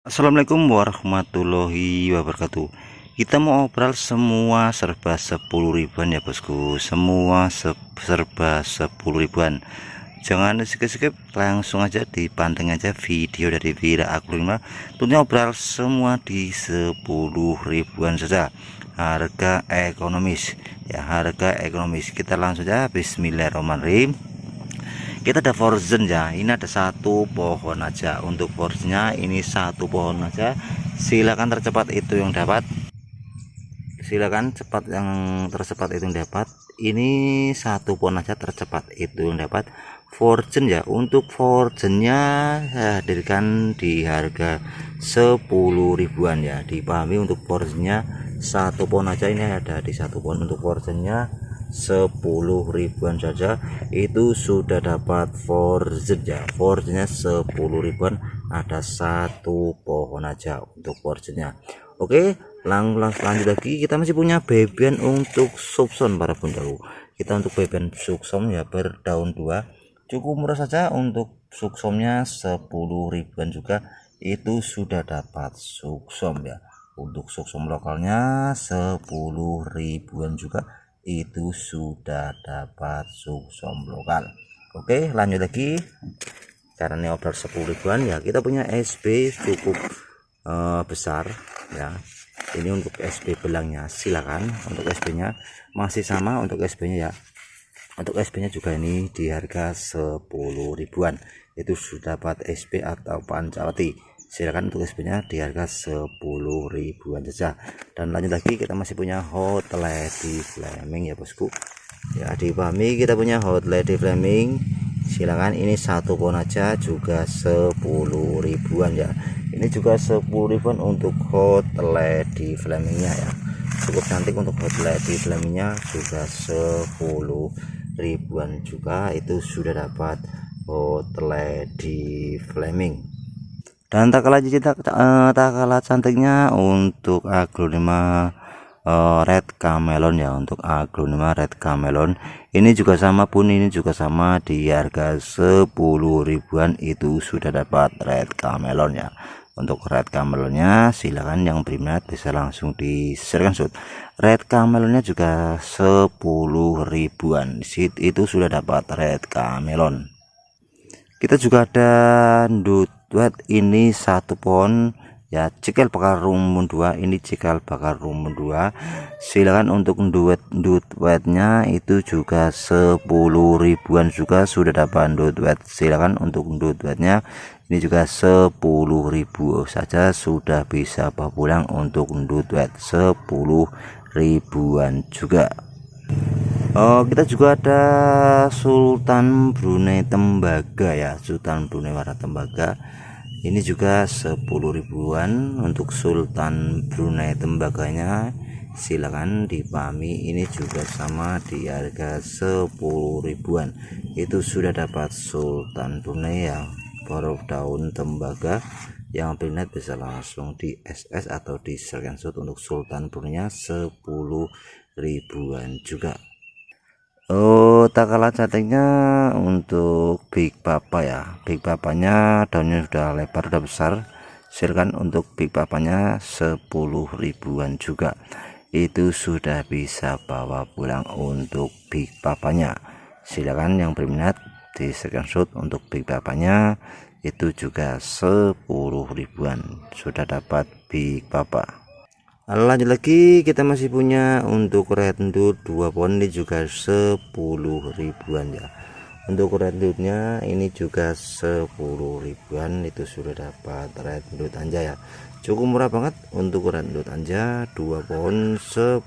Assalamualaikum warahmatullahi wabarakatuh. Kita mau obral semua serba 10 ribuan ya bosku. Semua serba 10 ribuan. Jangan skip-skip, langsung aja dipanteng aja video dari Vira Agro 5. Tentunya obral semua di 10 ribuan saja. Harga ekonomis ya, harga ekonomis. Kita langsung aja, bismillahirrahmanirrahim. Kita ada forzen ya, ini ada satu pohon aja. Untuk forzennya ini satu pohon aja, silakan tercepat itu yang dapat, silakan cepat yang tercepat itu yang dapat. Ini satu pohon aja, tercepat itu yang dapat forzen ya. Untuk forzennya saya hadirkan di harga 10 ribuan ya, dipahami. Untuk forzennya satu pohon aja, ini ada di satu pohon. Untuk forzennya 10 ribuan saja itu sudah dapat forzen ya. Forzennya 10 ribuan, ada satu pohon aja untuk forzennya. Oke, lanjut lagi. Kita masih punya bebian untuk subson para bundaku. Kita untuk bebian subson ya, berdaun 2 cukup murah saja. Untuk suksomnya 10 ribuan juga itu sudah dapat suksom ya. Untuk suksom lokalnya 10 ribuan juga itu sudah dapat suksom lokal. Oke, lanjut lagi. Karena ini order 10 ribuan ya, kita punya SB cukup besar ya. Ini untuk SB belangnya, silakan. Untuk SB nya masih sama. Untuk SB nya ya, untuk SB nya juga ini di harga 10 ribuan itu sudah dapat SB atau Pancawati. Silakan untuk SB nya di harga 10 ribuan saja. Dan lanjut lagi, kita masih punya Hot Lady Flaming ya bosku ya, dipahami. Kita punya Hot Lady Flaming, silakan. Ini satu pohon aja juga 10 ribuan ya. Ini juga 10 ribuan untuk Hot Lady Flamingnya ya, cukup cantik. Untuk Hot Lady Flamingnya juga 10 ribuan juga itu sudah dapat Hot Lady Flaming. Dan tak kalah cantiknya untuk Agro 5 Red Camelon ya. Untuk Agro 5 Red Camelon ini juga sama pun, ini juga sama di harga 10 ribuan itu sudah dapat Red Camelon ya. Untuk Red Camelonnya silakan yang berminat bisa langsung di screenshot. Red Camelonnya juga 10 ribuan itu sudah dapat Red Camelon. Kita juga ada Ndut Wet, ini satu pohon ya, cikal bakal rumpun 2. Ini cikal bakal rumpun 2, silakan. Untuk Ndut Wetnya itu juga 10 ribuan juga sudah dapat Ndut Wet, silakan. Untuk Ndut Wetnya ini juga 10 ribu saja sudah bisa bawa pulang. Untuk Ndut Wet 10 ribuan juga. Kita juga ada Sultan Brunei Tembaga ya, Sultan Brunei warna tembaga. Ini juga 10 ribuan untuk Sultan Brunei Tembaganya, silakan dipahami. Ini juga sama di harga 10 ribuan itu sudah dapat Sultan Brunei ya, baru daun tembaga. Yang minat bisa langsung di SS atau di screenshot. Untuk Sultan Brunei 10 ribuan juga. Tak kalah cantiknya untuk Big Papa ya. Big Papanya daunnya sudah lebar, sudah besar, silakan. Untuk Big Papanya 10 ribuan juga itu sudah bisa bawa pulang. Untuk Big Papanya silakan yang berminat di screenshot. Untuk Big Papanya itu juga 10 ribuan sudah dapat Big Papa. Lanjut lagi, kita masih punya untuk Red Ndut 2 pohon, ini juga 10 ribuan ya. Untuk Red Ndutnya ini juga 10 ribuan itu sudah dapat Red Ndut Anja ya, cukup murah banget. Untuk Red Ndut Anja 2 pohon 10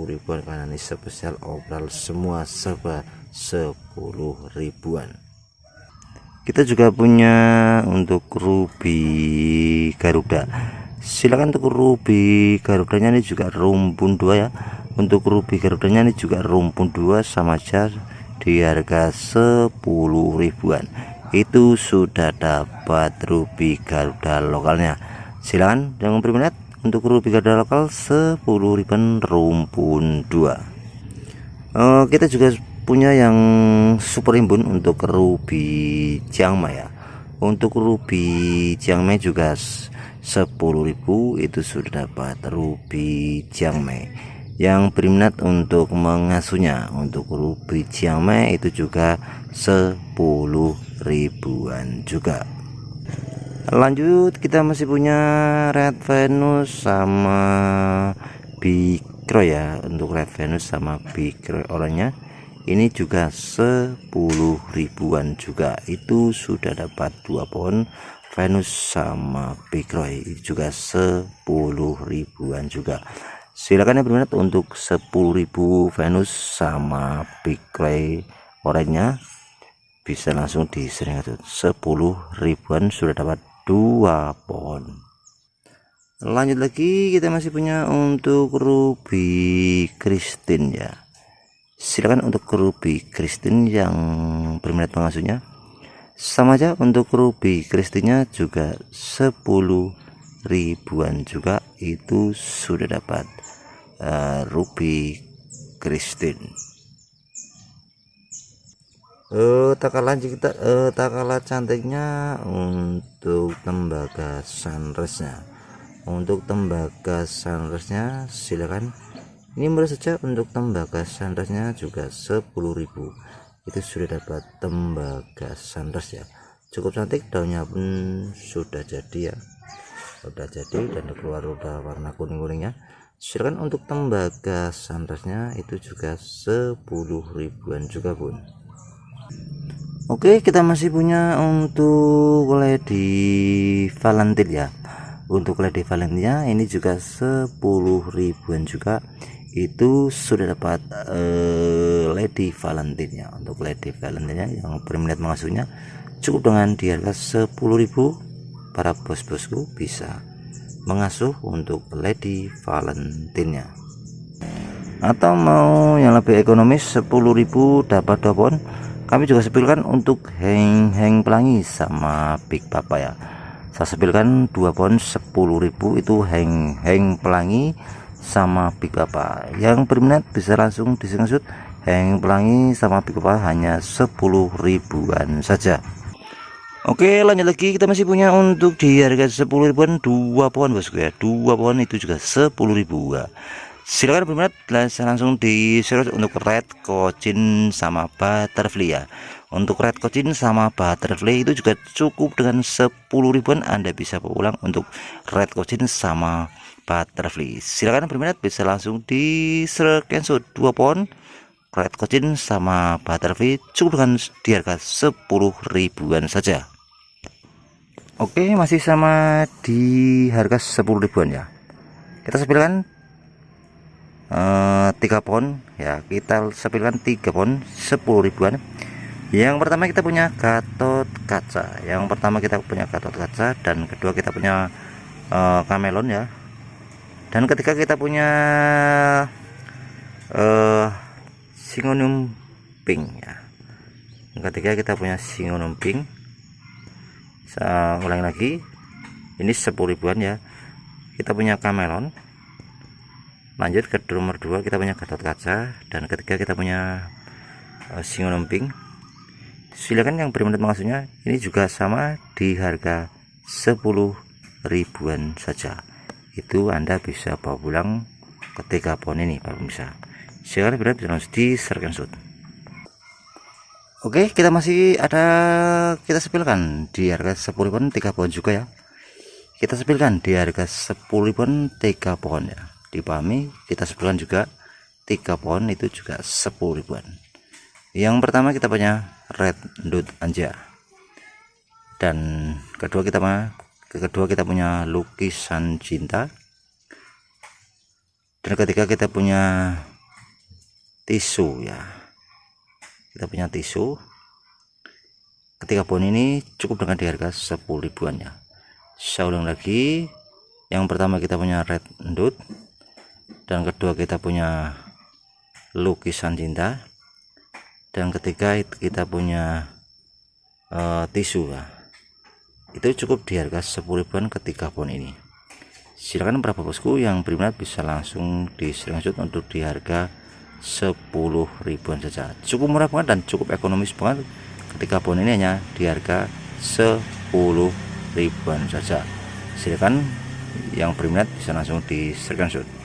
ribuan karena ini spesial obral semua serba 10 ribuan. Kita juga punya untuk Ruby Garuda, silakan. Untuk Ruby Garudanya ini juga rumpun 2 ya. Untuk Ruby Garudanya ini juga rumpun 2, sama aja di harga 10 ribuan itu sudah dapat Ruby Garuda lokalnya, silakan yang berminat. Untuk Ruby Garuda lokal 10 ribuan rumpun 2. Kita juga punya yang super imbun untuk Ruby Chiangmai ya. Untuk Ruby Chiangmai juga 10.000 itu sudah dapat ruby Jiangmei. Yang berminat untuk mengasuhnya untuk ruby Jiangmei itu juga 10 ribuan juga. Lanjut, kita masih punya Red Venus sama Big Croy ya. Untuk Red Venus sama Big Croy orangnya ini juga 10 ribuan juga. Itu sudah dapat 2 pohon Venus sama Big Croy juga 10 ribuan juga. Silakan yang berminat untuk 10.000 Venus sama Big Croy orangnya bisa langsung disering aja. 10 ribuan sudah dapat 2 pohon. Lanjut lagi, kita masih punya untuk Ruby Christine ya. Silakan untuk Ruby Christine yang berminat pengasuhnya sama aja. Untuk Ruby Christine juga 10 ribuan juga, itu sudah dapat Ruby Christine. Tak kalah cantiknya untuk tembaga sunrise-nya. Untuk tembaga sunrise-nya silakan, ini murah saja. Untuk tembaga sunrise-nya juga 10.000, itu sudah dapat tembaga sunrise ya. Cukup cantik, daunnya pun sudah jadi ya, udah jadi dan keluar udah warna kuning-kuningnya. Silakan untuk tembaga sunrise-nya itu juga 10 ribuan juga pun. Oke, kita masih punya untuk Lady Valentine ya. Untuk Lady Valentine ini juga 10 ribuan juga, itu sudah dapat Lady Valentine ya. Untuk Lady Valentine yang berminat mengasuhnya cukup dengan di harga 10.000, para bos-bosku bisa mengasuh untuk Lady Valentine nya. Atau mau yang lebih ekonomis 10.000 dapat 2 pohon, kami juga sepilkan untuk heng pelangi sama Big Papa ya. Saya sepilkan 2 pohon 10.000, itu heng pelangi sama Big Papa. Yang berminat bisa langsung disensut heng pelangi sama Big Papa, hanya 10 ribuan saja. Oke, lanjut lagi, kita masih punya untuk di harga 10 ribuan 2 pohon bosku ya. 2 pohon itu juga 10.000 ya. Silakan berminat langsung di share untuk Red Cochin sama Butterfly ya. Untuk Red Cochin sama Butterfly itu juga cukup dengan 10 ribuan, Anda bisa pulang untuk Red Cochin sama Butterfly. Silakan berminat bisa langsung di screenshot 2 pohon Red Cochin sama Butterfly cukup dengan di harga 10 ribuan saja. Oke, masih sama di harga 10 ribuan ya. Kita sepilkan 3 pohon ya. Kita sepilkan 3 pohon 10 ribuan. Yang pertama kita punya Gatot Kaca. Dan kedua kita punya Camelon ya. Dan ketiga kita punya Syngonium Pink ya. Yang ketiga kita punya Syngonium Pink. Saya ulangi lagi, ini 10 ribuan ya. Kita punya Camelon. Lanjut ke nomor 2 kita punya Gatot Kaca, dan ketiga kita punya Syngonium Pink. Silakan yang berminat mengasuhnya, ini juga sama di harga 10 ribuan saja. Itu Anda bisa bawa pulang ketika pohon ini Pak pemirsa. Silakan berminat bisa langsung di screenshot. Oke, kita masih ada, kita sepilkan di harga 10 ribuan 3 pohon juga ya. Kita sepilkan di harga 10 ribuan 3 pohon ya. Dipahami, kita sepilkan juga 3 pohon itu juga 10 ribuan. Yang pertama kita punya Red Dot Anja. Dan kedua kita punya Lukisan Cinta. Dan ketiga kita punya Tisu ya. Kita punya Tisu. Ketiga pohon ini cukup dengan di harga 10 ribuan ya. Saya ulang lagi, yang pertama kita punya Red Dot, dan kedua kita punya Lukisan Cinta, dan ketiga kita punya Tisu ya. Itu cukup di harga 10 ribuan ketiga pohon ini. Silakan para bosku yang berminat bisa langsung di screenshot untuk di harga 10 ribuan saja. Cukup murah banget dan cukup ekonomis banget ketika pohon ini hanya di harga 10 ribuan saja. silakan yang berminat bisa langsung di screenshot.